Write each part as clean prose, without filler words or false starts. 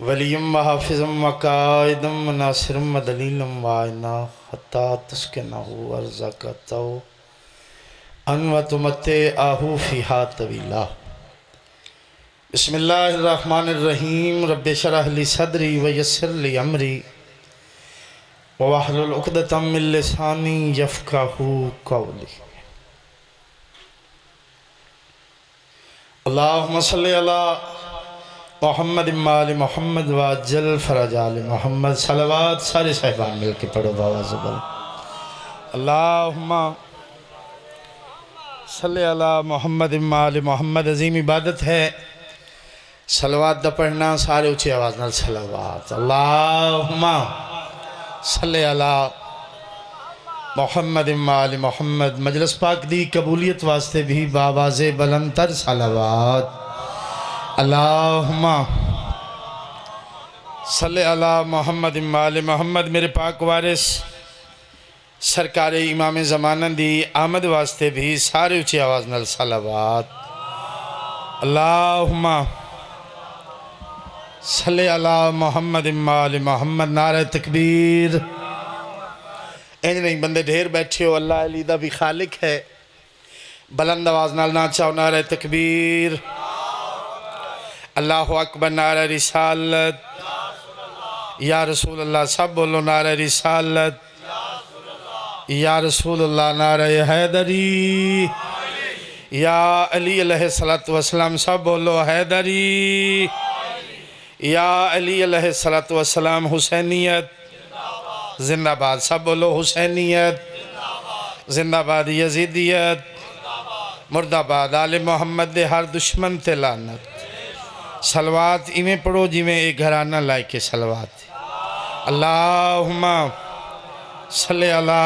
वलियम व हाफिज़म व कायदम व नासिरम व दलीलम व आइना हत्ता तस्किनहु अर्ज़क़तहु अन व तुमत्ते आहू फ़ीहा तवीला। बिस्मिल्लाहिर्रहमानिर्रहीम। रब्बि शरह ली सदरी व यस्सिर ली अमरी वहलुल उक़दतम मिन लिसानी यफ़क़हू क़ौली। अल्लाहुम्मा सल्लि अला मोहम्मद इमाल मोहम्मद वाजल फ़रजाल मोहम्मद। सलवात सारे साहिबान मिल के पढ़ो बाबा ज़ुबल। अल्लाहुम्मा सल्लि अला मोहम्मद इमाल मोहम्मद। अजीम इबादत है सलवात दा पढ़ना। सारे ऊँची आवाज़ नाल सलवात। अल्लाहुम्मा सल्लि अला मोहम्मद इमाल मोहम्मद। मजलिस पाक दी कबूलियत वास्ते भी बावाज़े बुलंदतर सलवात। अल्लाहुम्मा सल्लि अला मोहम्मद इमाल मोहम्मद। मेरे पाक वारिस सरकार इमाम ज़माना दी आमद वास्ते भी सारे ऊँची आवाज़ नाल सलवात। अल्लाहुम्मा सल्लि अला मोहम्मद इमाल मोहम्मद। नारे तकबीर। इंज नहीं बंदे ढेर बैठे हो, अल्लाह अली दा भी खालिक है। बुलंद आवाज़ नाल ना चाहो नारे तकबीर। अल्लाहु अकबर। नारे रिसालत या रसूल अल्लाह। सब बोलो नारे रिसालत या रसूल अल्लाह। नारे हैदरी या अली अलैहिस्सलातु वस्सलाम। सब बोलो हैदरी या अली अलैहिस्सलातु वस्सलाम। हुसैनियत जिंदाबाद। सब बोलो हुसैनियत जिंदाबाद। यजीदियत मुर्दाबाद। आले मोहम्मद दे हर दुश्मन ते लानत। सलवात इवें पढ़ो जिमें एक घराना लाए के सलवात। अल्लाहुम्मा सल्लि अला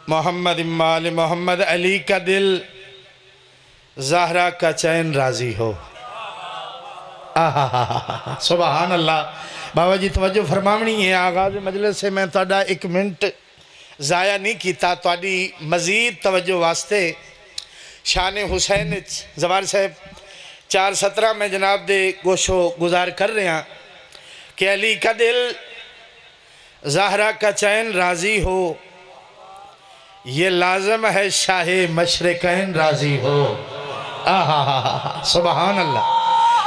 मोहम्मद इमाल मोहम्मद। अली का दिल ज़हरा का चैन राज़ी हो। आहा सुभान अल्लाह। बाबा जी तवज्जो फरमावनी है। आगाज़ मजलिस से मैं तुहाडा एक मिनट ज़ाया नहीं किया। तुहाडी मज़ीद तवज्जो वास्ते शान हुसैन जवार साहब 4:17 में जनाब दे गोशो गुजार कर रहे हैं कि अली का दिल ज़हरा का चैन राज़ी हो, ये लाजम है शाह मशरिकैन राज़ी हो। आहा सुभान अल्लाह।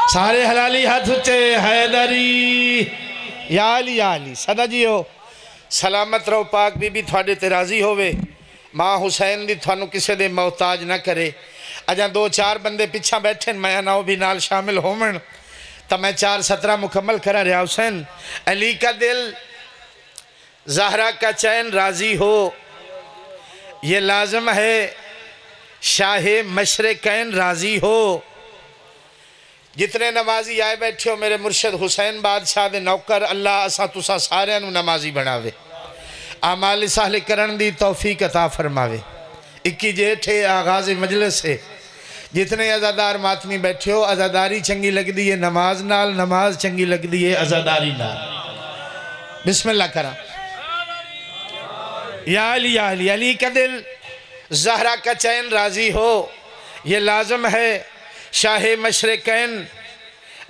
सारे हलाली हाथ उच्चे। हैदरी या अली सदा जी हो सलामत रहो। पाक बीबी थोड़े ते राज़ी होवे। माँ हुसैन दी थानू किसी दे मोहताज ना करे। अजा 2-4 बंदे पिछा बैठे मैं ना भी नाल शामिल होवन तो मैं 4:17 मुकम्मल करा रहा। हुसैन अली का दिल ज़हरा का चैन राज़ी हो, ये लाजम है शाह मशरिकैन राज़ी हो। जितने नमाजी आए बैठे हो मेरे मुर्शद हुसैन बादशाह दे नौकर, अल्लाह असा तुसा सारियां नू नमाजी बनावे, आमाल साले करन दी तौफीक अता फरमावे। 21 जेठ है आगाज़ मजलिस से। जितने अज़ादार मातमी बैठे हो, अज़ादारी चंगी लगती है नमाज नाल, नमाज चंगी लगती है अज़ादारी नाल। बिस्मिल्लाह करा। या अली अली का दिल ज़हरा का चैन राज़ी हो, ये लाजम है शाह मशरिकैन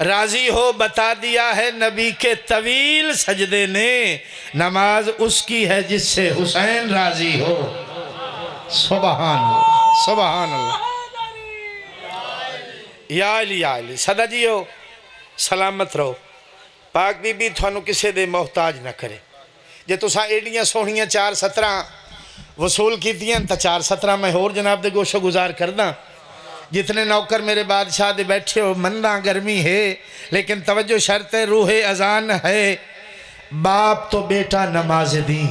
राज़ी हो। बता दिया है नबी के तवील सजदे ने, नमाज उसकी है जिससे हुसैन राज़ी हो। सुभान अल्लाह सुभान अल्लाह। या अली सदा जी हो सलामत रहो। पाक बीबी थानू किसी दे मोहताज ना करे। जे तुसा एडियां सोहनियां 4:17 वसूल कीतियां तो 4:17 मैं होर जनाब दे गोशो गुजार करदा। जितने नौकर मेरे बादशाह दे बैठे हो, मंदा गर्मी है लेकिन तवज्जो शर्त है, रूह अजान है। बाप तो बेटा नमाज दी।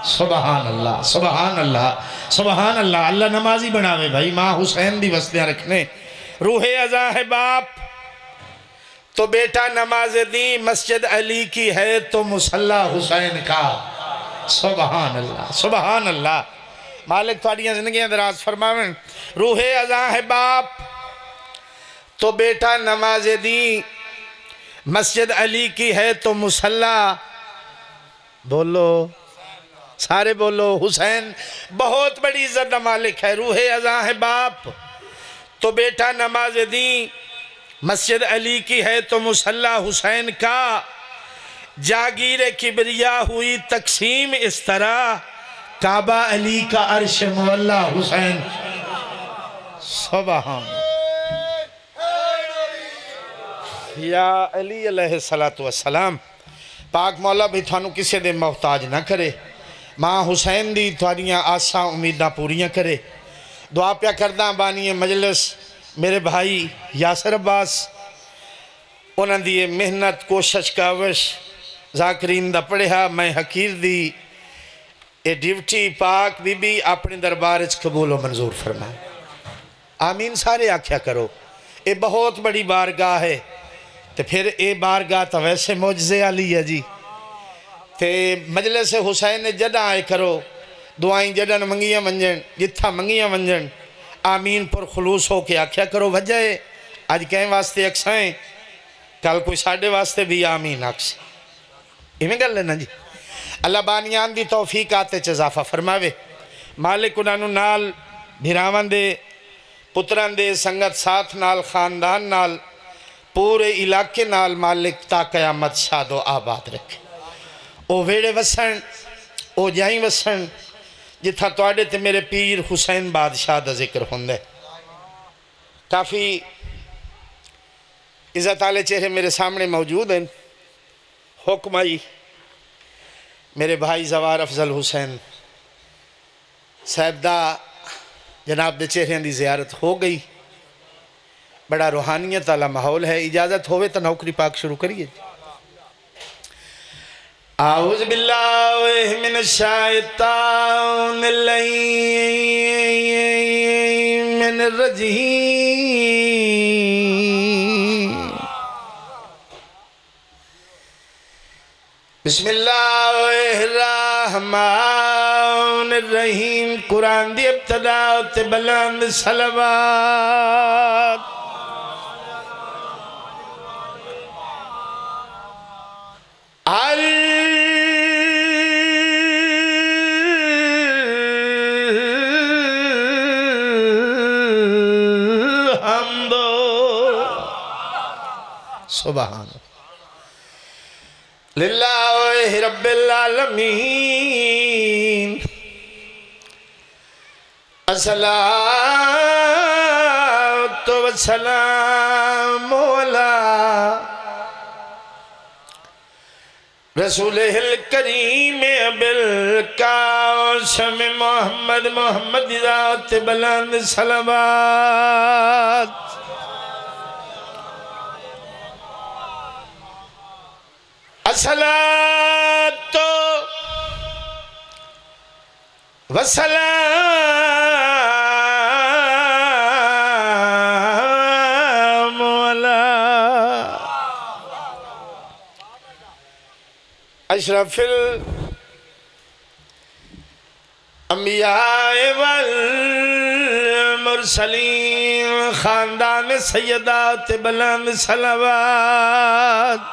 सुभान अल्लाह सुभान अल्लाह सुभान अल्लाह। अल्लाह नमाजी बनावे भाई। माँ हुसैन दी वस्तियाँ रखने। रूह अजा है बाप तो बेटा नमाज दी। मस्जिद अली की है तो मुसल्ला हुसैन का। सुभान अल्लाह सुभान अल्लाह। मालिक थोड़ियाँ जिंदगियाँ दराज फरमावन। रूह अजा है बाप तो बेटा नमाज दी। मस्जिद अली की है तो मुसल्ला। बोलो सारे बोलो। हुसैन बहुत बड़ी इज्जत का मालिक है। रूह अजा है बाप तो बेटा नमाज दी। मस्जिद अली की है तो मुसल्ला हुसैन का, जागीर किबरिया हुई तकसीम इस तरह, काबा अली का अर्श मुअल्ला हुसैन। सुभान या अली अलैहिस्सलातु वस्सलाम। पाक मौला भी थानू किसी दे मोहताज ना करे, मां हुसैन दी थोड़ियां आसा उम्मीदां पूरियां करे। दुआ प्या करदा बानी मजलिस मेरे भाई यासर अब्बास, उन्होंने दी मेहनत कोशिश काविश जाकरीन दा पढ़िया मैं हकीर दी ये ड्यूटी पाक बीबी अपने दरबार च कबूलो मंजूर फरमाए। आमीन सारे आख्या करो। ये बहुत बड़ी बारगाह है, तो फिर ये बारगाह तो वैसे मौजज़े वाली है जी। तो मजलिस हुसैन ने जदा आए करो, दुआई जडन मंगियां वंजन, जिथा मंगियां वंजन, आमीन पर खलूस हो के आख्या करो। वजह अज कहीं वास्ते अक्साएं, कल कोई साढ़े वास्ते भी आमीन अक्स। इवें गल है ना जी। अल्लाह बानियान दी तौफीक आते च इजाफा फरमावे। मालिक उन्होंने नाल भिरावां दे पुत्रां दे संगत साथ नाल खानदान नाल पूरे इलाके नाल मालिक ता कयामत शादो आबाद रखे। ओ वेड़े वसन, ओ जाई वसन जिथा तुहाडे ते मेरे पीर हुसैन बादशाह का जिक्र होंदा है। काफ़ी इज्जत वाले चेहरे मेरे सामने मौजूद हैं। हुक्म आई मेरे भाई जवार अफजल हुसैन साहब दा जनाब के चेहरे की जियारत हो गई। बड़ा रूहानियत वाला माहौल है। इजाज़त होवे तो नौकरी पाक शुरू करिए। आऊज़ बिल्लाहि मिनश शैतानिर रजीम। बिस्मिल्लाहिर्रहमानिर्रहीम। कुरान दी इब्तिदा ते बुलंद सलवात। सुभान लिल्लाहि रब्बिल आलमीन। अस्सलातु वस्सलामु अला रसूलिल करीम अबिल कासिम मोहम्मद मोहम्मद ज़ात बुलंद सलवात। अस्सलातु वस्सलामु अला अशरफिल अंबिया वल मुरसलीन। खानदान सैयदात बुलंद सलवात।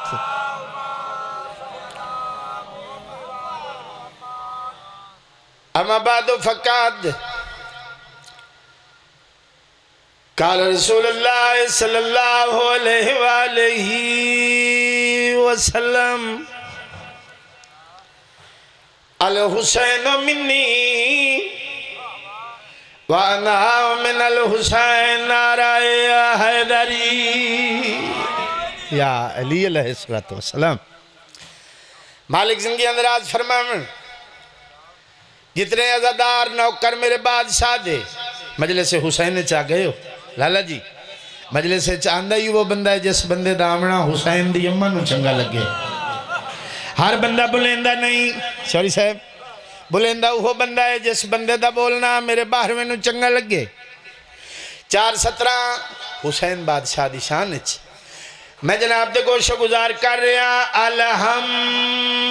अम्मा बाद फ़क़द क़ाल रसूलुल्लाह सल्लल्लाहु अलैहि वसल्लम अल हुसैन मिन्नी व अना मिनल हुसैन नाराए हैदरी। या अली अलैहिस्सलातु वस्सलाम। मालिक ज़िंदगी अंदराज फरमावन जितने अज़ादार नौकर मेरे बादशाह दे मजलिस हुसैन चा गए हो। लाला जी मजलिस आंदा ही वो बंदा है जिस बंदे दा आमना हुसैन दी अम्मा नूं चंगा लगे। हर बंदा बुलेंदा नहीं, सॉरी साहब, बुलेंदा वो बंदा है जिस बंदे दा बोलना मेरे बाहरवें नूं चंगा लगे। 4:17 हुसैन बादशाह दी शान च मैं जनाब दे गोशो गुजार कर रहा। अलहम्द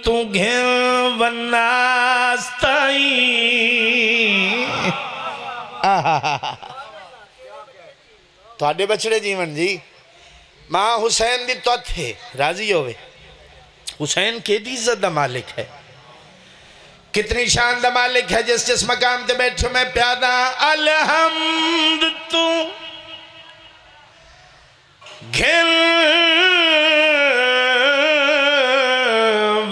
तू घेवनास्ताई थोड़े बछड़े जीवन जी। मां हुसैन दी तो थे राजी होवे। हुसैन केदी इज्जत दा मालिक है, कितनी शान दा मालिक है। जिस जिस मकाम ते बैठो मैं प्यादा अलहम्द तू घिन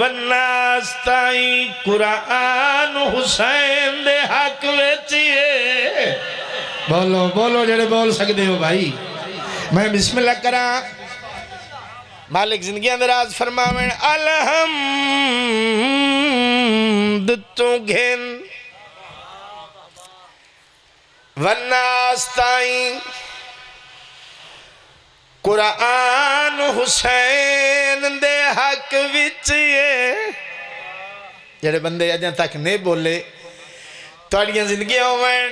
वन्नास्ताई कुरान हुसैन दे हक विच बोलो बोलो जेड़े बोल सकते हो भाई। मैं बिस्मिल्लाह करा। मालिक जिंदगी दराज फरमावें अलहम्द तू घिन वन्नास्ताई कुरान हुसैन दे हक विच जेड़े बंदे अजें तक नहीं बोले तुहाड़ियां जिंदगी होवन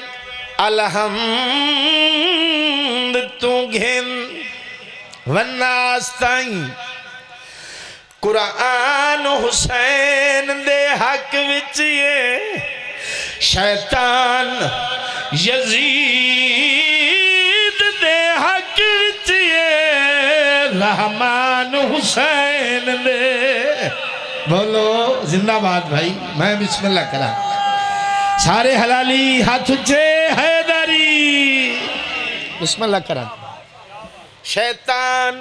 अलहम्द तू घिन वन्नास्ताई कुरान हुसैन दे हक विच शैतान यजीद दे हक विच रहमान हुसैन दे बोलो जिंदाबाद भाई। मैं बिस्मिल्लाह करा सारे हलाली हाथ उच्चे हैदरी बिस्मिल्लाह करा। शैतान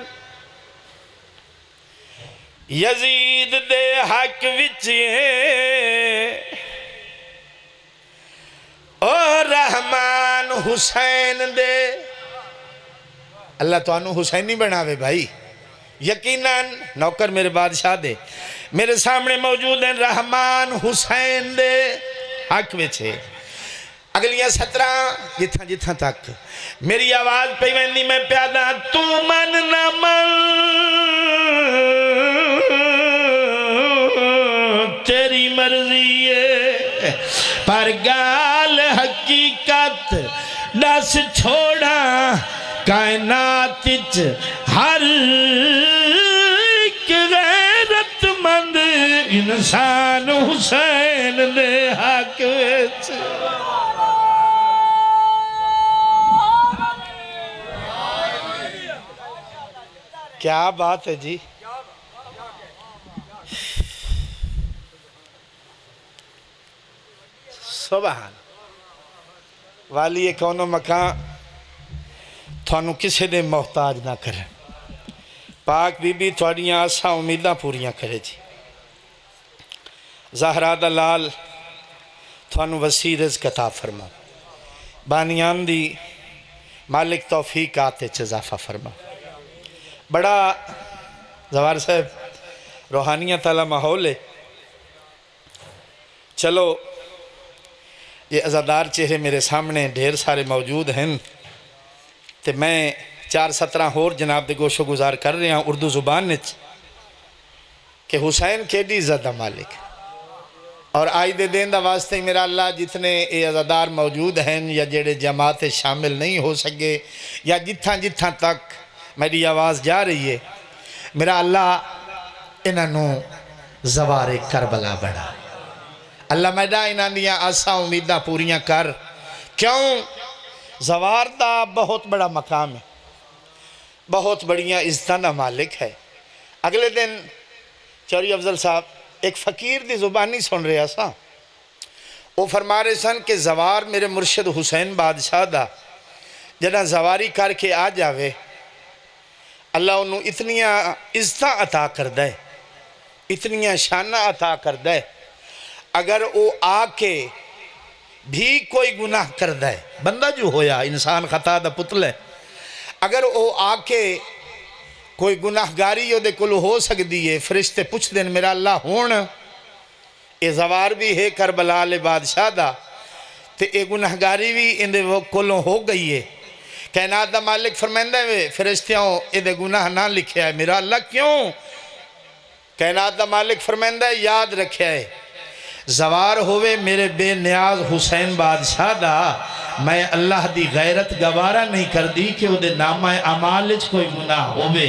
यजीद दे हक विच ओ रहमान हुसैन दे अल्लाह तुहानू हुसैनी बनावे भाई। यकीनन नौकर मेरे बादशाह दे मेरे सामने मौजूद हैं रहमान हुसैन दे हक विच अगलियां 17 जिथा जिथा तक मेरी आवाज पे वेंदी मैं प्यादा तू मन ना मन तेरी मर्जी है पर गाल हकीकत दस छोड़ा कायनात हर एक गैरतमंद इंसान हुसैन दे हक विच क्या बात है जी। सुभान वाली कौनो मकान थानू किसी दे मोहताज ना करे पाक बीबी थोड़ियां आसा उम्मीदां पूरियां करे जी। ज़हरा दा लाल थानू वसी रिज़्क़ अता फरमा बानियान दी मालिक तौफीकात च इज़ाफ़ा फरमा। बड़ा जवार साहब रूहानियत वाला माहौल है। चलो ये अज़ादार चेहरे मेरे सामने ढेर सारे मौजूद हैं तो मैं 4-17 होर जनाब दे गोशो गुजार कर रहा उर्दू जुबान कि हुसैन केडी इज्जत दा मालिक और आज दे दिन दा वास्ते मेरा अल्लाह जितने ये अज़ादार मौजूद हैं या जेड़े जमात शामिल नहीं हो सके या जिथा जिथा तक मेरी आवाज़ जा रही है मेरा अल्लाह इन्हों ज़वारे करबला बना अल्लाह मैडा इन्हों दियां आसा उम्मीदां पूरियां कर। क्यों ज़वार दा बहुत बड़ा मकाम है बहुत बड़ियां इज्जतां दा मालिक है। अगले दिन चौधरी अफजल साहब एक फ़कीर दी ज़ुबानी सुन रहा सा वो फरमा रहे सन कि ज़वार मेरे मुर्शिद हुसैन बादशाह दा जदा ज़वारी करके आ जावे अल्लाह उन्होंने इतनिया इज्जतां अता करदा है इतनिया शाना अता करदा है अगर वो आके भी कोई गुनाह करदा है बंदा जो होया इंसान खता दा पुतल है अगर वो आके कोई गुनाहगारी वो हो सकती है फरिश्ते पुछते हैं मेरा अल्लाह हुण ये ज़वार भी है करबला ले बादशाह दा ते ये गुनाहगारी भी इहदे कोलों हो गई है। कैनात दा मालिक फरमांदा है फरिश्तियों ये गुनाह ना लिखा है मेरा अल्लाह क्यों। कैनात दा मालिक फरमांदा है याद रखा है ज़वार होवे मेरे बेनियाज हुसैन बादशाह दा मैं अल्लाह दी गैरत गवारा नहीं कर दी कि उहदे नामा अमाल च कोई गुनाह होवे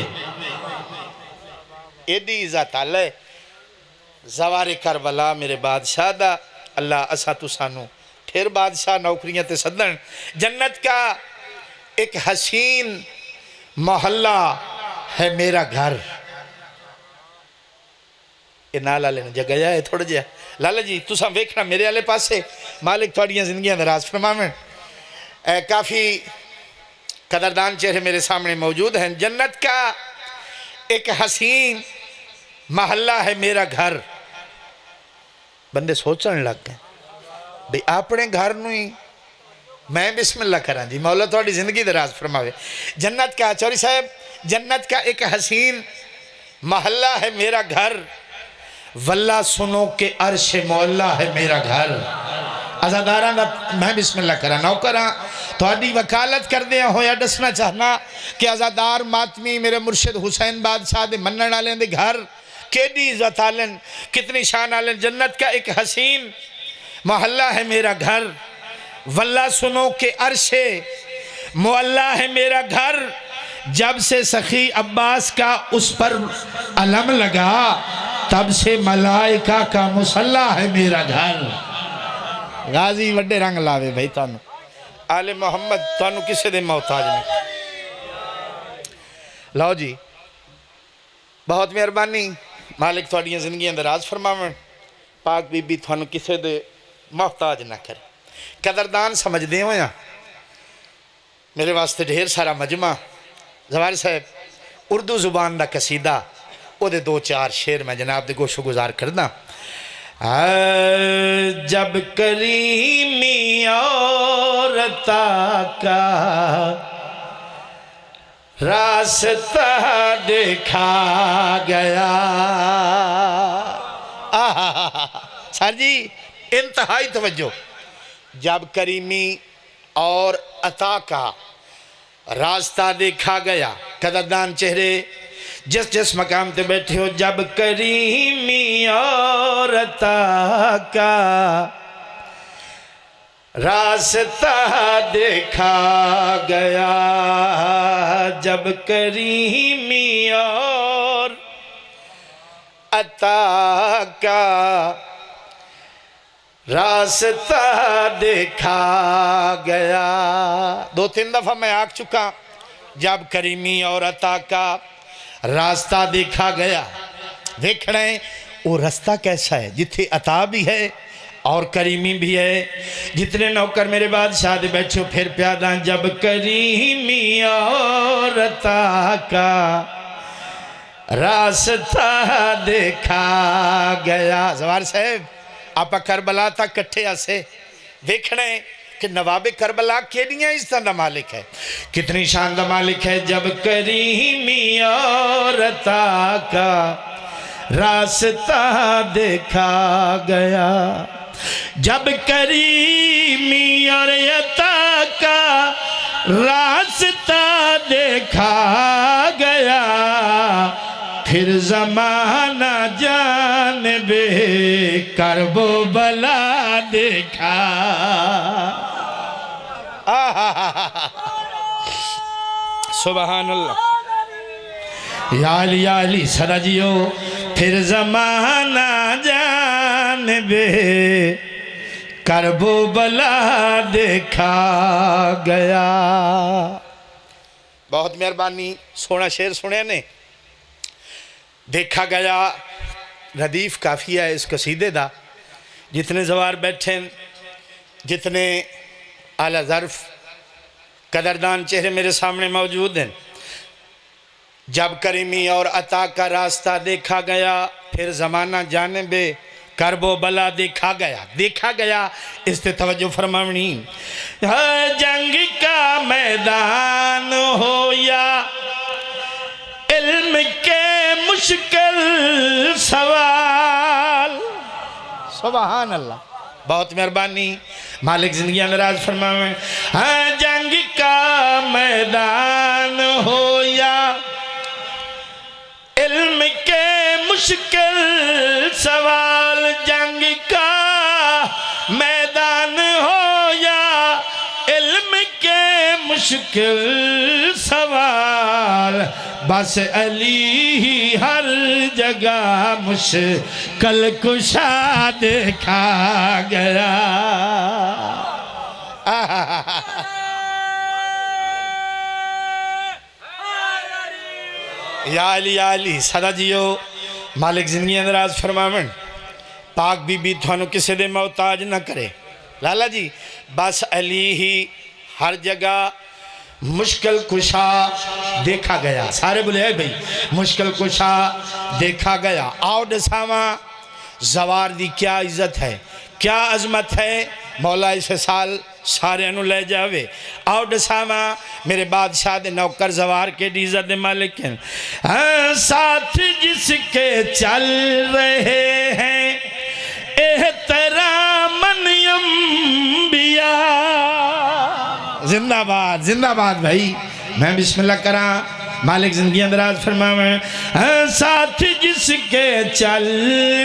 एदी इज्जत है ज़वारे करबला मेरे बादशाह दा। अल्लाह असा तुसानू फिर बादशाह नौकरियां ते सदन जन्नत का एक हसीन मोहल्ला है मेरा घर ये ना लाले ने जगह है थोड़ा जहा लाला जी तुसा वेखना मेरे आले पासे मालिक थोड़ियां जिंदगियां दराज फरमावें। काफ़ी कदरदान चेहरे मेरे सामने मौजूद हैं। जन्नत का एक हसीन महल्ला है मेरा घर। बंदे सोचने लग गए भाई अपने घर नूं ही मैं बिस्मिल्लाह करा जी, मौला थोड़ी जिंदगी दराज फरमावे। जन्नत का, चौधरी साहब, जन्नत का एक हसीन महल्ला है मेरा घर, वल्ला सुनो के अर्श मौला है मेरा घर। अजादारा मैं बिस्मिल्लाह करा नौकरा थोड़ी वकालत कर दिया होया दसना चाहना कि अजादार मातमी मेरे मुर्शिद हुसैन बादशाह दे मनण वाले दे घर केडी इज्जत आलन, कितनी शान आलन। जन्नत का एक हसीन मोहल्ला है मेरा घर, वल्ला सुनो के अर्शे मोहल्ला है मेरा घर। जब से सखी अब्बास का उस पर अलम लगा, तब से मलाइका का मुसल्ला है मेरा घर। गाजी वड्डे रंग लावे भाई तानू आले मोहम्मद, तानू किसे दे मोहताज नहीं। लो जी, बहुत मेहरबानी, मालिक थोड़ियां जिंदगी दराज फरमावन, पाक बीबी थानू किसे दे मोहताज ना करे। कदरदान समझदे हो या मेरे वास्ते ढेर सारा मजमा। जवार साहब उर्दू जुबान का कसीदा, वो दो चार शेर मैं जनाब दे गोशो गुजार करदा। जब करीमी और का रास्ता देखा गया। सर जी इंतहाई तवज्जो। जब करीमी और अता का रास्ता देखा गया, कदरदान चेहरे जिस जिस मकाम पे बैठे हो, जब करीमी और अता का रास्ता देखा गया, जब करीमी और अता का रास्ता देखा गया। दो तीन दफा मैं आख चुका, जब करीमी और अता का रास्ता देखा गया। देखना है वो रास्ता कैसा है, जिथे अता भी है और करीमी भी है। जितने नौकर मेरे बादशाह दे बैठे हो फिर प्यादा, जब करीमी और अता का रास्ता देखा गया। जवार साहब आप करबला तक कट्ठे आसे देखना है कि नवाबे करबला केड़ियां इज्जतां दा मालिक है, कितनी शान दा मालिक है। जब करीमी और अता का रास्ता देखा गया, जब करीमी और अता का रास्ता देखा गया, फिर जमाना जानबे करबो बला देखा। सुभान अल्लाह। या अली सदा जियो, फिर जमाना जानबे करबो बला देखा गया। बहुत मेहरबानी, सोना शेर सुने ने। देखा गया रदीफ काफ़ी है इस कसीदे दा। जितने जवार बैठे, जितने आला ज़र्फ़ कदरदान चेहरे मेरे सामने मौजूद हैं। जब करीमी और अता का रास्ता देखा गया, फिर ज़माना जानबे करबो बला देखा गया। देखा गया इस पे तवज्जो फरमावनी। जंग का मैदान हो या इल्म के मुश्किल सवाल। सुभान अल्लाह, बहुत मेहरबानी, मालिक जिंदगी नाराज फरमावे। हाँ, जंग का मैदान हो या इल्म के मुश्किल सवाल, जंग का मैदान हो या इल्म के मुश्किल सवाल, बस अली ही हर जगह मुश्किल कुशा देखा गया। या अली सदा जियो, मालिक जिंदगी अंदराज फरमावन, पाक बीबी थानू किसी दे मोहताज न करे। लाला जी बस अली ही हर जगह मुश्किल कुशा देखा गया। सारे बोले है भाई मुश्किल कुशा देखा गया। आओ दसावा जवार दी क्या इज्जत है, क्या अजमत है। मौला इस साल सारे ले जावे। आओ दसावा मेरे बादशाह दे नौकर जवार के इज्जत दे मालिक हैं। साथ जिसके चल रहे हैं एहतराम अंबिया। जिंदाबाद जिंदाबाद भाई। मैं बिस्मिल्लाह करा, मालिक जिंदगी दराज फरमावे। साथ जिसके चल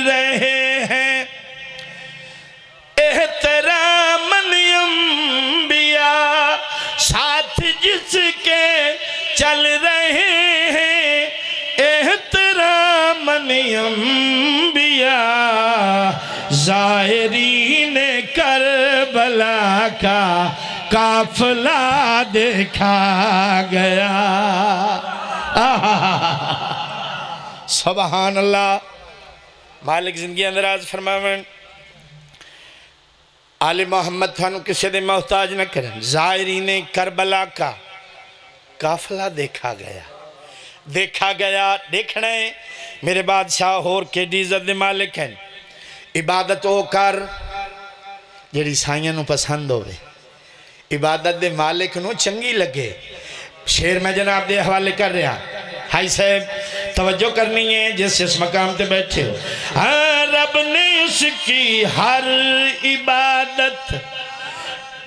रहे हैं एहतराम अंबिया। साथ जिसके चल रहे हैं एहतराम अंबिया। ज़ाहिरीन करबला का काफिला देखा गया। सुभान अल्लाह। मालिक जिंदगी अंदराज फरमावन आले मोहम्मद थानू किसी दे मोहताज न करें। ज़ाहिरीन करबला का काफिला देखा गया, देखा गया। देखना है मेरे बादशाह होर के इज्जत दे मालिक हैं। इबादत वो कर जिहड़ी साइयां नू पसंद होवे, इबादत दे मालिक नू चंगी लगे। शेर मैं जनाब दे हवाले कर रहा। हाई साहब तवज्जो करनी है जिस मकाम पे बैठे हो। हाँ, रब ने उसकी हर इबादत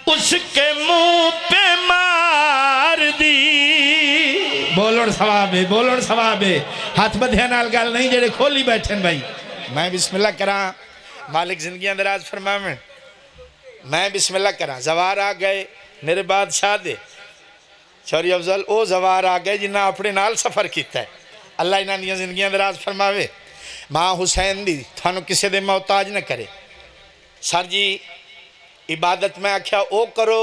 उसके मुंह पे मार दी। बोलण सवाबे, बोलण सवाबे। हाथ बधिया नाल गल नहीं जेड़े खोली बैठे भाई। मैं बिस्मिल्लाह करा, मालिक जिंदगी दराज फरमावे। मैं बिस्मिल्लाह करा। जवार आ गए मेरे बादशाह दे शौरी अफजल। वो जवार आ गए जिन्हें अपने नाल सफ़र किया है। अल्लाह इन्हां दियां जिंदगियां दराज फरमावे। माँ हुसैन दी थानू किसी दे मोहताज न करे। सर जी इबादत मैं आख्या वो करो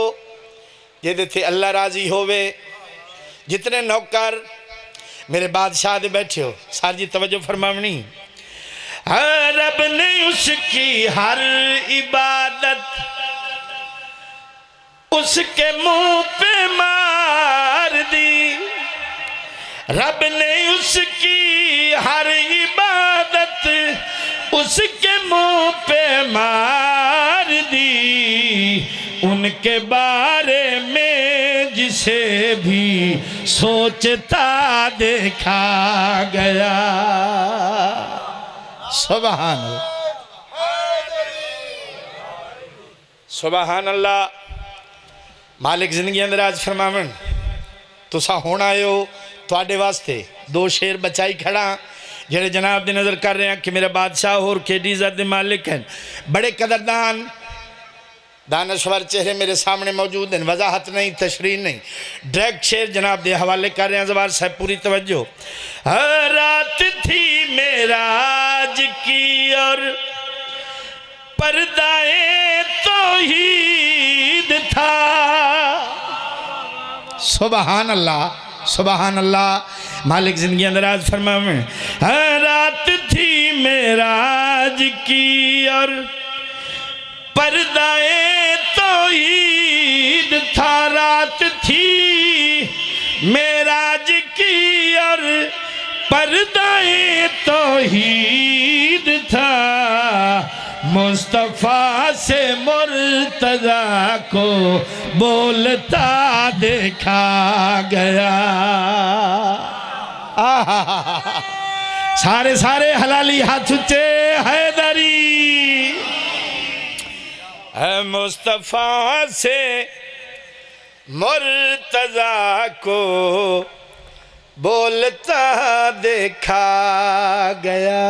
जिहदे ते अल्लाह राजी होवे। जितने नौकर मेरे बादशाह दे बैठे हो सर जी तवज्जो फरमावनी। रब ने उसकी हर इबादत उसके मुंह पे मार दी। रब ने उसकी हर इबादत उसके मुंह पे मार दी। उनके बारे में जिसे भी सोचता देखा गया। सुभान अल्लाह, सुभान अल्लाह। मालिक जिंदगी अंदराज फरमावन तुसा होना आयो थोड़े वास्ते दो शेर बचाई खड़ा जेड़े जनाब दी नज़र कर रहे हैं कि मेरे बादशाह और केडी इज़्ज़त दे मालिक हैं। बड़े कदरदान दानश्वर चेहरे मेरे सामने मौजूद हैं। वजाहत नहीं, तशरीह नहीं, डायरेक्ट शेर जनाब दे हवाले कर रहे हैं। जवार साहब पूरी तवज्जो। रात थी मेराज की और पर्दाए तौहीद था। सुभान अल्लाह, सुभान अल्लाह। मालिक जिंदगी अंदराज फरमावे। रात थी मेराज की और पर्दाए तौहीद था। रात थी मेराज की और पर्दाए तौहीद था। मुस्तफ़ा से मुर्तज़ा को बोलता देखा गया। सारे सारे हलाली हाथ उच्चे हैदरी। मुस्तफ़ा से मुर्तज़ा को बोलता देखा गया।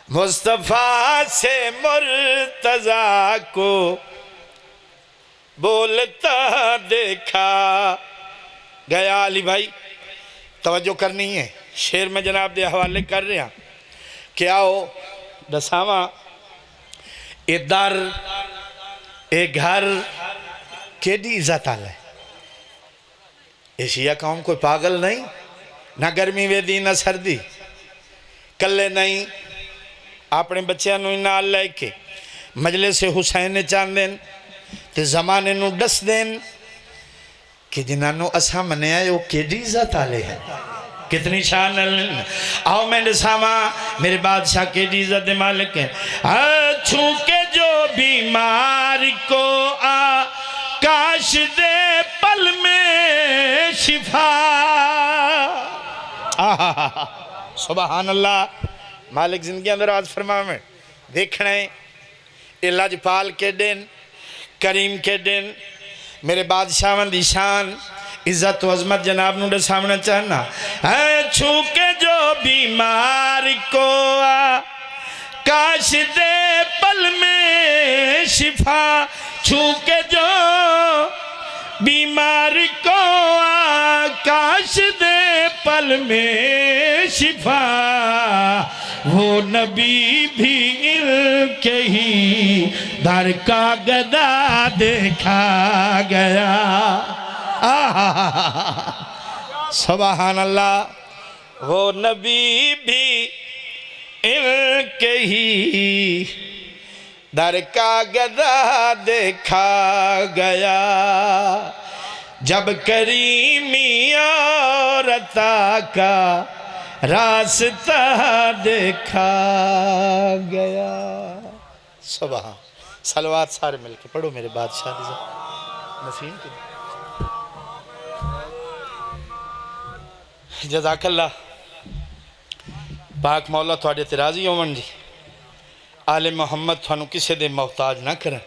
मुस्तफ़ा से मुर्तज़ा को बोलता देखा गया। अली भाई तवज्जो करनी है। शेर में जनाब दे हवाले कर रहा कि आओ दसावा ए दर ए घर केडी इज्जत आला है। एशिया कौम कोई पागल नहीं, ना गर्मी वेदी ना सर्दी, कल्ले नहीं। अपने बच्चों नाल लैके मजलिस हुसैन चाहते तो जमाने नू दस देन कि जिन्होंने असा मनिया वो केडी इज्जत आले है, कितनी शान। आओ मैं दसावा मेरे बादशाह केडी इज्जत दे मालिक है। छू के जो बीमार को काश दे पल में शिफा। सुभान अल्लाह। मालिक जिंदगी अंदर आज फरमावे देखना है ये लजपाल के दिन, करीम के दिन, मेरे बादशाह दी शान इज्जत अजमत जनाब नूं दसावना चाहना है। छू के जो बीमार को काश दे पल में शिफा। छू के जो बीमार को काश दे पल में शिफा। वो नबी भी इनके ही दर का गदा देखा गया। सुभान अल्लाह। वो नबी भी इनके ही दर का गदा देखा गया। जब करीमी और अता का रास्ता देखा गया। सुभान। सलवात सारे मिलके पढ़ो मेरे बादशाह नसीम की। जज़ाकल्लाह। पाक मौला थोड़े ते राजी होवन जी। आले मोहम्मद थानू किसी दे मोहताज ना करन।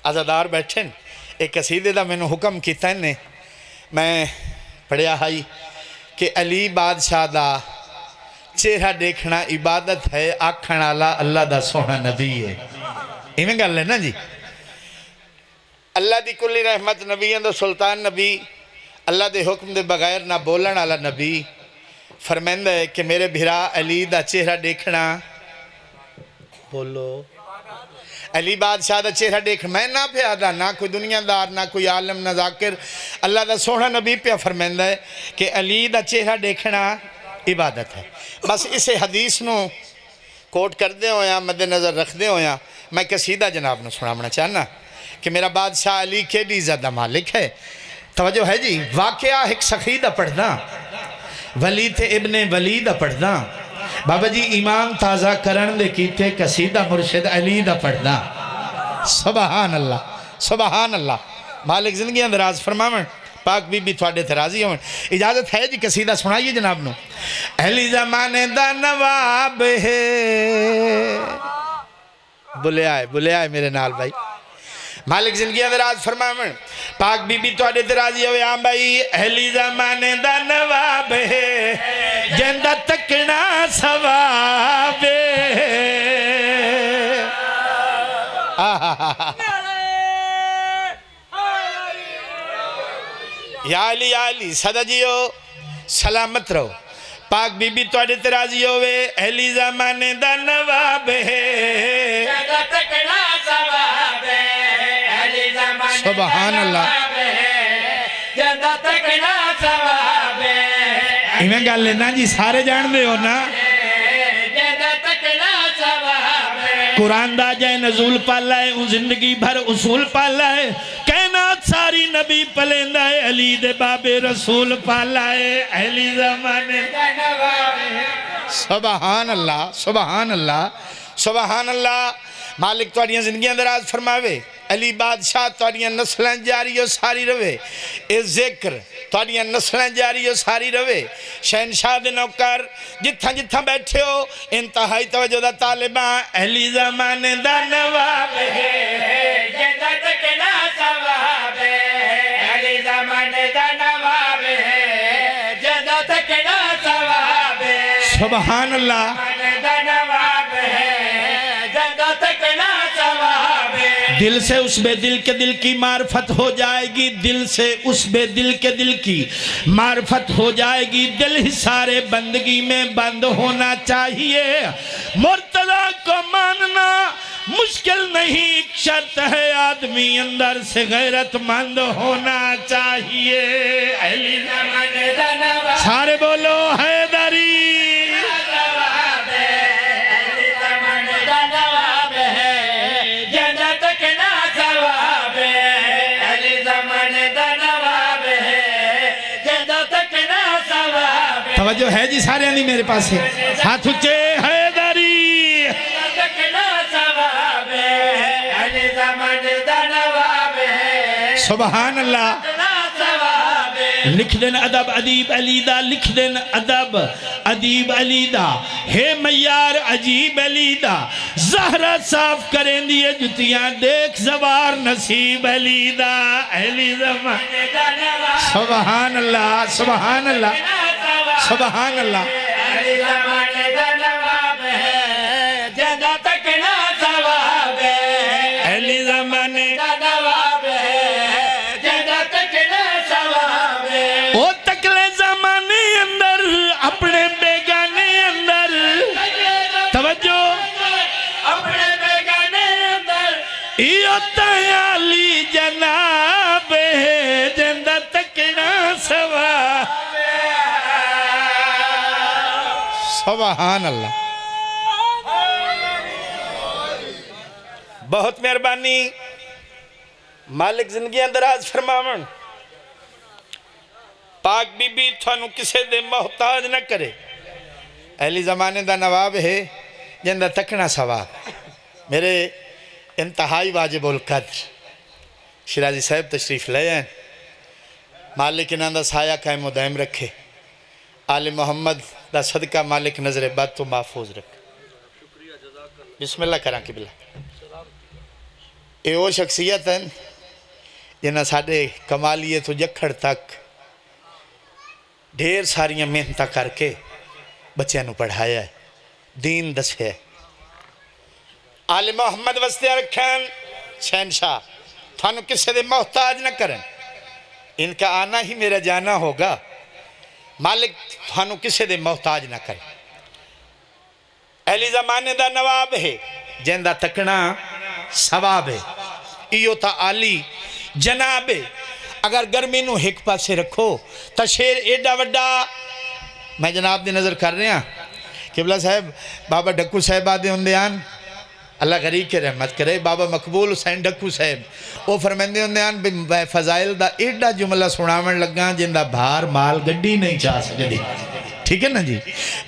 आज़ादार बैठे न। एक कसीदे का मैनू हुक्म किया इन्हें, मैं पढ़िया हाई कि अली बादशाह का चेहरा देखना इबादत है, आखण वाला अल्लाह का सोहना नबी है। इवें गल है ना जी। अल्लाह की कुल्ली रहमत नबियों का सुल्तान नबी, अल्लाह के हुक्म के बगैर ना बोलने वाला नबी फरमांदा है कि मेरे भिरा अली का चेहरा देखना, बोलो अली बादशाह का चेहरा देख मैं ना प्यादा, ना कोई दुनियादार, ना कोई आलम, ना जाकिर। अल्लाह का सोहना नबी पे फरमांदा है कि अली का चेहरा देखना इबादत है। बस इसे हदीस नू कोट करदे होया मद्देनज़र रखदे होया मैं कसीदा जनाब ने सुनाना चाहना कि मेरा बादशाह अली केडी इज्जत दा मालिक है। तवज्जो है जी। वाकया एक सखी दा पढ़दा, वली ते इब्ने वली दा पढ़दा, बाबा जी इमाम ताज़ा करण दे कीते कसीदा मुर्शिद अली दा पढ़दा। सुभान अल्लाह, सुभान अल्लाह। मालिक जिंदगी दराज फरमावन, पाक बीबी थोड़े थे राजी होवन। इजाजत है जी कसीदा सुनाइए जनाब नो। अली ज़माने दा नवाब है, बुले आए मेरे नाल भाई। मालिक जिंदगी दराज फरमावन, पाक बीबी थोड़े ते राजी होवे। हाँ भाई अली ज़माने दा नवाब है, जिंदा तकना सवाब या अली सदा जियो सलामत रहो। पाक बीबी थोड़े ते राजी होवे। अली ज़माने दा नवाब है, सुभान अल्लाह। इवें गल है ना जी, सारे जानते हो ना। कुरान दा जय नजूल पाला है, जिंदगी भर उसूल पाला है। कायनात सारी नबी पलेंदा है, अली दे बाबे रसूल पाला है। अली ज़माने सुभान अल्लाह, सुभान अल्लाह, सुभान अल्लाह। मालिक तुहाडियां जिंदगियां दराज फरमावे। अली बादशाह तुहाडियां नस्लें जारी हो सारी रवे। ए जिक्र तुहाडियां नस्लें जारी हो सारी रवे। शहनशाह दे नौकर जिथा जिथा बैठे हो इंतहाई तवज्जो दा तालिबा। अली ज़माने दा नवाब है, जिंदा तकना सवाब है। अली ज़माने दा नवाब है, जिंदा तकना सवाब है। सुभान अल्लाह। दिल से उस बेदिल के दिल की मार्फत हो जाएगी, दिल से उस बेदिल के दिल की मार्फत हो जाएगी। दिल ही सारे बंदगी में बंद होना चाहिए। मुर्तज़ा को मानना मुश्किल नहीं, शर्त है आदमी अंदर से गैरतमंद होना चाहिए। सारे बोलो हैदरी। तवज्जो है जी सारे दी मेरे पास हाथ उच्चे हैदरी सुभान अल्लाह लिख देन अदब अदीब अलीदा लिख देन अदब अदीब अलीदा हे मैयार अजीब अलीदा ज़हरा साफ करें दिए जुतियां देख जवार नसीब अलीदा अली ज़मान सुभान अल्लाह सुभान अल्लाह सुभान अल्लाह जनाब जिंदा तकना सवा सुभान अल्लाह बहुत मेहरबानी मालिक जिंदगी दराज फरमावन पाक बीबी थानू किसे दे मोहताज न करे अहली जमाने दा नवाब है जिंदा तकना सवा मेरे इंतहाई वाजिबुल कद्र शिराजी साहब तशरीफ ले आए मालिक इन्हां दा साया कायम व दायम रखे आले मोहम्मद दा सदका मालिक नजरे बद तो महफूज रखे बिस्मिल्लाह करा कि बिला ये वो शख्सियत हैं जिन्हें साढ़े कमालिए तो जखड़ तक ढेर सारिया मेहनत करके बच्चों को पढ़ाया है दीन दसिया आले मोहम्मद वस्ते रखन शहनशाह थानू किसी दे मोहताज न करन इनका आना ही मेरा जाना होगा मालिक थानू किसी दे मोहताज न करे अहली जमाने दा नवाब है जिंदा तकना सवाब है इयो ता आली जनाब है अगर गर्मी नू एक पासे रखो तो शेर एडा वड्डा मैं जनाब दी नज़र कर रहा किबला साहब बाबा डक्कू साहब आदे होंदे आन अल्लाह गरीब के रहमत करे बाबा मकबूल हुसैन डक्कू साहब वो फरमाते होंदे आन भी फजाइल दा एडा जुमला सुनावन लगा जिंदा भार माल गड्डी नहीं जा सकती ठीक है ना जी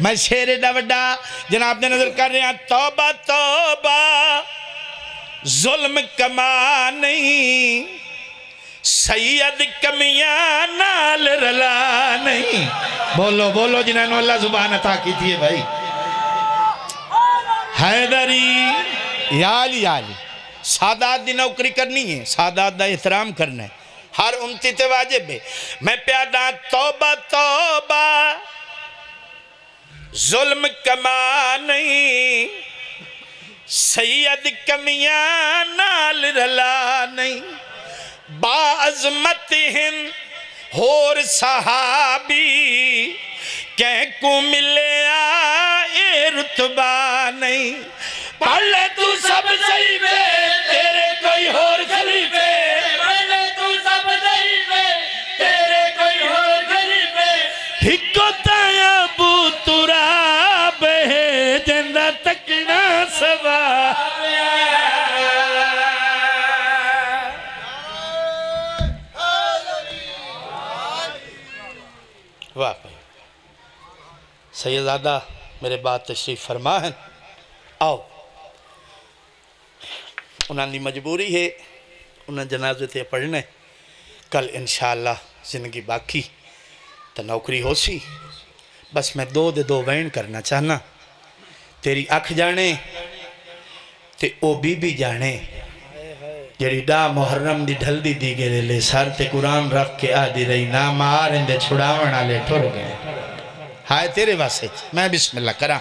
मैं शेर एडा वड्डा जनाब दी नज़र कर रहा तौबा तौबा जुल्म कमा नहीं सैयद कमियां नाल रला नहीं बोलो बोलो जिन्होंने अल्लाह जुबान अता की थी भाई हैदरी याली सादात दी नौकरी करनी है सादात दा एहतराम करना है हर उम्मती ते वाजिब है मैं प्यादा तौबा तौबा जुल्म कमा नहीं सैयद कमियां नाल रला नहीं बाज़मत हिंद होर सहाबी कह को मिले आए रुतबा नहीं पढ़ ले तू सब सही वे तेरे कोई होर खलीफे पढ़ ले तू सब सही वे तेरे कोई होर खलीफे हिको ताया बू तुराब है जिंदा तकना सवा वाह सैयदादा मेरे बाद तशरीफ फरमा है आओ उन्होंने मजबूरी है उन्हें जनाजे ते पढ़ने कल इंशाअल्लाह जिंदगी बाकी तो नौकरी हो सी बस मैं दो दे दो वैन करना चाहना तेरी अख जाने ते ओ बीबी जाने जड़ी डा मुहर्रम दी ढलदी दी गए ले सर ते कुरान रख के आदि रही ना मार इंदे छुड़ावन वाले ठुर गए हाय तेरे वास्ते मैं बिस्मिल्लाह करा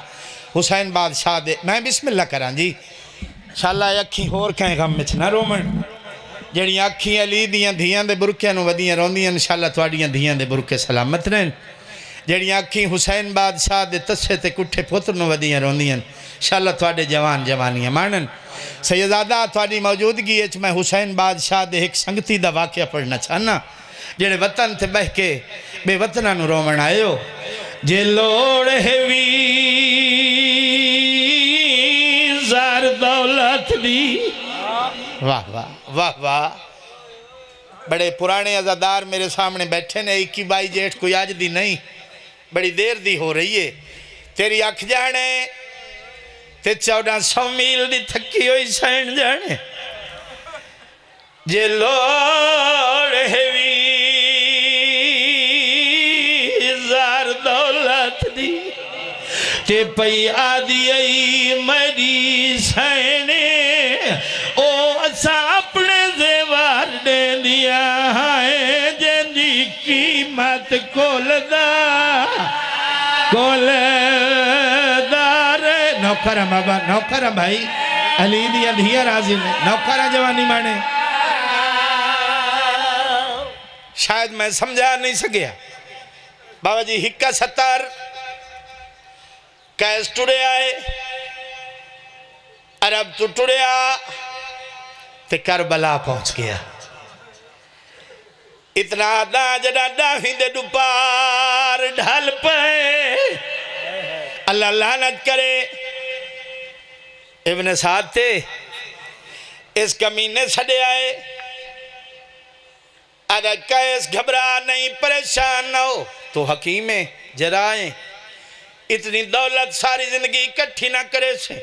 हुसैन बादशाह दे मैं बिस्मिल्लाह करा जी इंशाअल्लाह अखी होर कहीं गम विच ना रोमन जड़ियां अखी अली दियां धियां दे बुरकियां नूं वदियां रोंदियां इंशाअल्लाह तुहाडियां धियां दे बुरके सलामत रहन जड़ियां अखी हुसैन बादशाह दे तस्से ते कुठे पुत्र नूं वदियां रोंदियां इंशाअल्लाह तुहाडे जवान जवानियां मानन सैयदादा तुहाडी मौजूदगी विच मैं हुसैन बादशाह दे एक संगती दा वाक़या पढ़ना चाहना जेड़े वतन ते बह के बेवतनां नूं रोवण आयो जे लोड़ है वी जार दौलत दी वाह वाह वाह वाह बड़े पुराने अज़ादार मेरे सामने बैठे ने 21 22 जेठ कोई अज दी नहीं बड़ी देर दी हो रही है तेरी अख जाने ते 1400 मील दी थकी हुई सैन जाने जे लोड़ हैवी जार दौलत दी ते पई आदि मेरी सैने ओ असा अपने जेवर दे दिया है जिंदी कीमत कोलदार नौकर बाबा नौकर भाई अली दिया धिया राजी ने नौकर जवानी माने शायद मैं समझा नहीं सकिया बाबा जी हिक्का 70 कैस टुड़े आए अरब तू टुड़िया ते करबला पहुंच गया इतना दा जड़ा डाही दे दुपार ढल पे अल्लाह लानत करे इब्न साद थे इस कमीने सड़े आए अगर कैस घबरा नहीं परेशान न हो तो हकीम है जराए इतनी दौलत सारी जिंदगी इकट्ठी ना करे से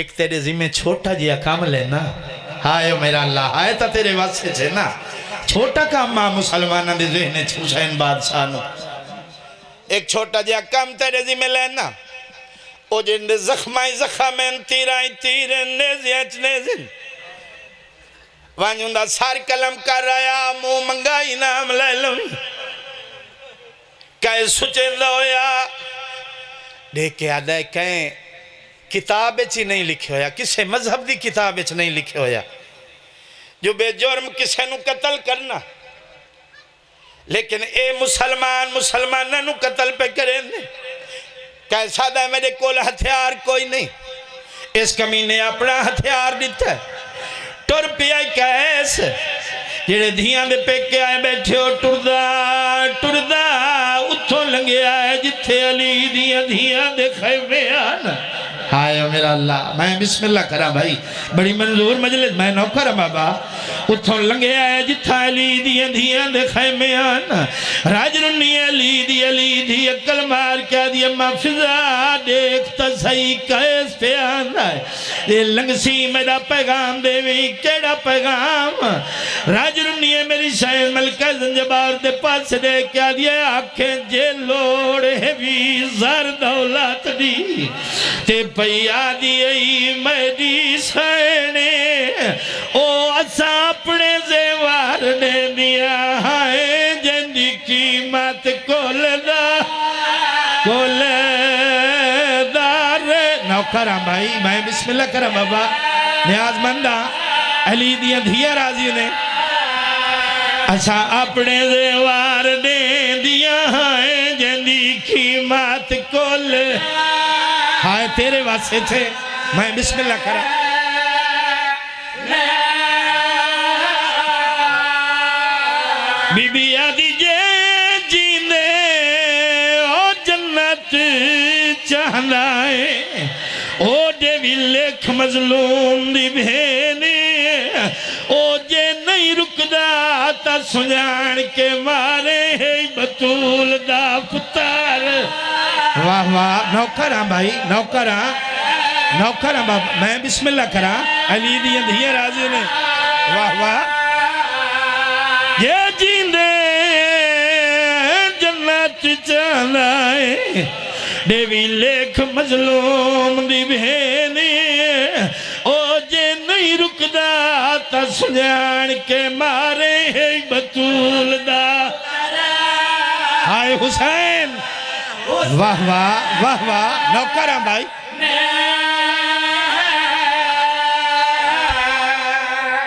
एक तेरे जिम्मे छोटा जिया काम लेना हाय मेरा अल्लाह हाय तो तेरे वास्ते छे ना छोटा काम मां मुसलमान दे ज़हन च हुसैन बादशाह नु एक छोटा जिया काम तेरे जिम्मे लेना ओ जिंदे जख्म तीराई तीर ने वांजुंदा सार कलम कर रहा मुंह मंगाई नाम ले लो कहे सुचे लोया देखे आदा कहें किताब च नहीं लिखे होया किसे मजहब की किताब च नहीं लिखे होया जो बेजुर्म किसे नु कत्ल करना लेकिन ए मुसलमाना नु कत्ल पे करे कैसा दा मेरे कोल हथियार कोई नहीं इस कमीने अपना हथियार दिता टुर पिया कैस जेड़े धियां दे पेके आए बैठे हो टुरदा टुरदा उथों लंघिया है जिथे अली दियां धियां दे खैमे आन हाय मेरा अल्लाह मैं बिस्मिल्लाह करा भाई बड़ी मंजूर मजलिस मैं नौकर बाबा उथों लंघिया है जिथा अली दियां धियां दे खैमे आन राजरुनी अली दी अकल मार के दी अम्मा फिजा देख त सही कैस पे आंदा ये लंघसी मेरा पैगाम देवी केड़ा पैगाम राजरुनी मेरी शायद मलका ज़ंजबार दे पास दे क्या दिया आंखें जे लोड़ है भी ज़र दौलत दी ते पैया दी मेरी सैने ओ असा अपने जेवर ने दिया है जिंदी कीमत कोलदार नौकर भाई मैं बिस्मिल्लाह करा बाबा न्याजमंदा अली दिया धिया राजी ने असा अपने जेवर ने दिया है जिंदी कीमत कोल हाय तेरे वास्ते थे मैं बिस्मिल्लाह करा बीबी आदि जे जीने ओ जन्नत चाहना है ओ जे भी लेख मजलूम दी भेने ओ जे नहीं रुकदा ता सुजान के मारे है बतूल दा पुत्र वाह वाह नौकरा भाई नौकरा बाबा मैं बिस्मिल्लाह करा अली दी धिया राजी ने वाह वाह ये जींदे जन्नत चलाए देवी लेख मजलूम दी भेने ओ जे नहीं रुकदा ता सुजान के मारे है बतूल दा हाय हुसैन वाह वाह वाह वाह नौकरा भाई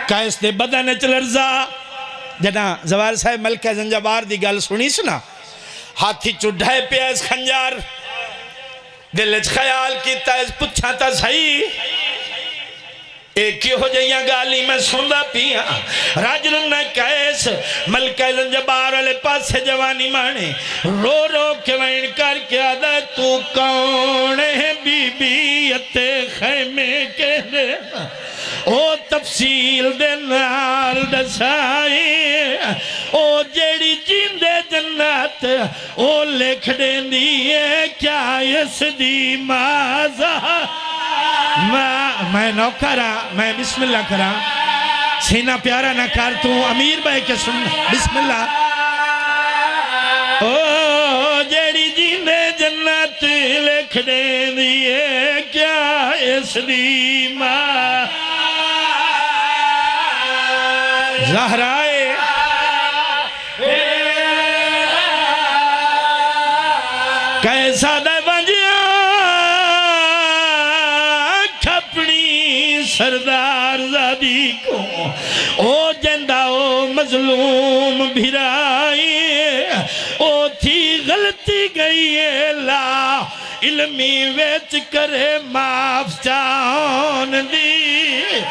कैस दे बदन च लर्जा जना जवार साहब मलका ज़ंजबार दी गल सुनी सुना हाथी चुढ़ाए पे इस खंजार दिल च ख्याल किया इस पुछा तो सही एक हो जइया गाली मैं सुनदा पिया राजन कैस मलका ज़ंजबार वाले पासे जवानी माने रो रो के वैन करके आदा तू कौन है बीबी अते खैमे के ओ तफसील दे नाल दसाई ओ जेड़ी जिंदे जन्नत जन्नत ओ लिख देंदी है क्या इस दी माजा मैं नौकर हाँ मैं बिस्मिल्लाह करा सीना प्यारा ना कर तू अमीर भाई के सुन बिस्मिल्लाह ओ जेड़ी जींदे जन्नत लिख देंदी है क्या इस दी मां ज़हराए कैसा दवंजिया खपनी सरदार ज़ादी को ओ जंदा ओ मजलूम भिराई ओ थी गलती गई है ला इल्मी वेच करे माफ चाहन दी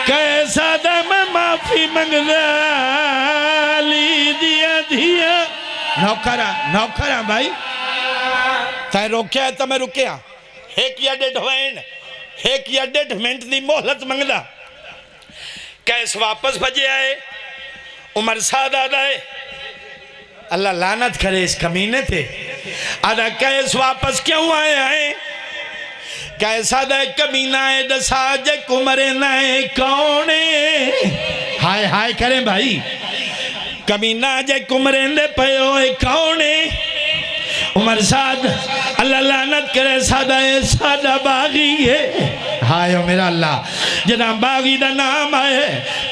कैसा दम माफी मंगदा ली दिया दिया नौकरा भाई तै रोकया तो मैं रुकया एक या डेढ़ मिनट की मोहलत मंगदा कैस वापस भजे आए उमर साद आदा है अल्लाह लानत करे इस कमीने थे आदा कैस वापस क्यों आए आए कैसा दे कमीना है दसा जे कुमरे नए कौने हाय हाय करें भाई कमीना जे कुमरे दे पयो कौने उमर साद अल्लाह लानत करे सादा है सादा बागी है हाय मेरा अल्लाह जदा बागी दा नाम आए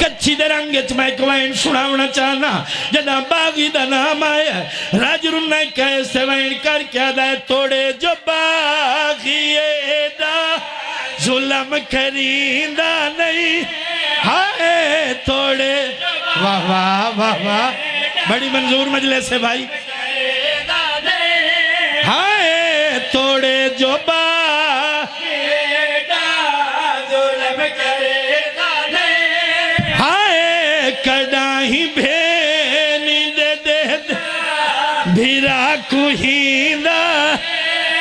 कच्ची दे रंग च मैं कवाइन सुनावना चाहना जदा बागी दा नाम आए राजरुन ने कैसे वैन कर क्या दे तोड़े जो बागी दा जुल्म करींदा नहीं हाय तोड़े वाह वाह वाह वाह बड़ी मंजूर मजलिस है भाई हाय तोड़े जो हाय कडाही भेनी दे भीरा कुहींदा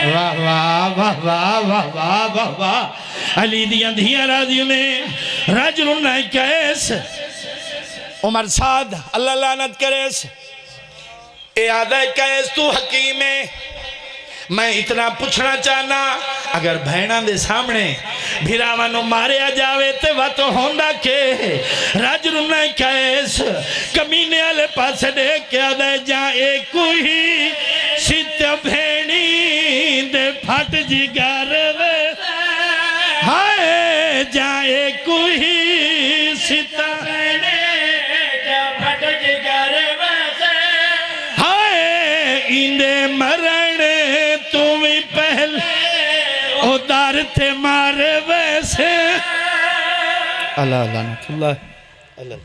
वाह वाह वाह वाह वाह वाह वाह वाह अली दियां धियां राजी ने राजुल ना कैस उमर साद अल्लाह लानत करेस ए आदा कैस तू हकीम है मैं इतना पूछना चाहना अगर भैणा दे सामने भिरावां नूं मारिया जावे ते वा तो होंदा के राजरू ने कैस कमीने वाले पासे देख के आदा जा एक ही सित भेणी दे फट जिगर वे हाय जा एक ही सित फट जिगर वे हाय इंदे मरण तू भी पहले उदार थे मारे वैसे अल्लाह अल्लाह अल्लाह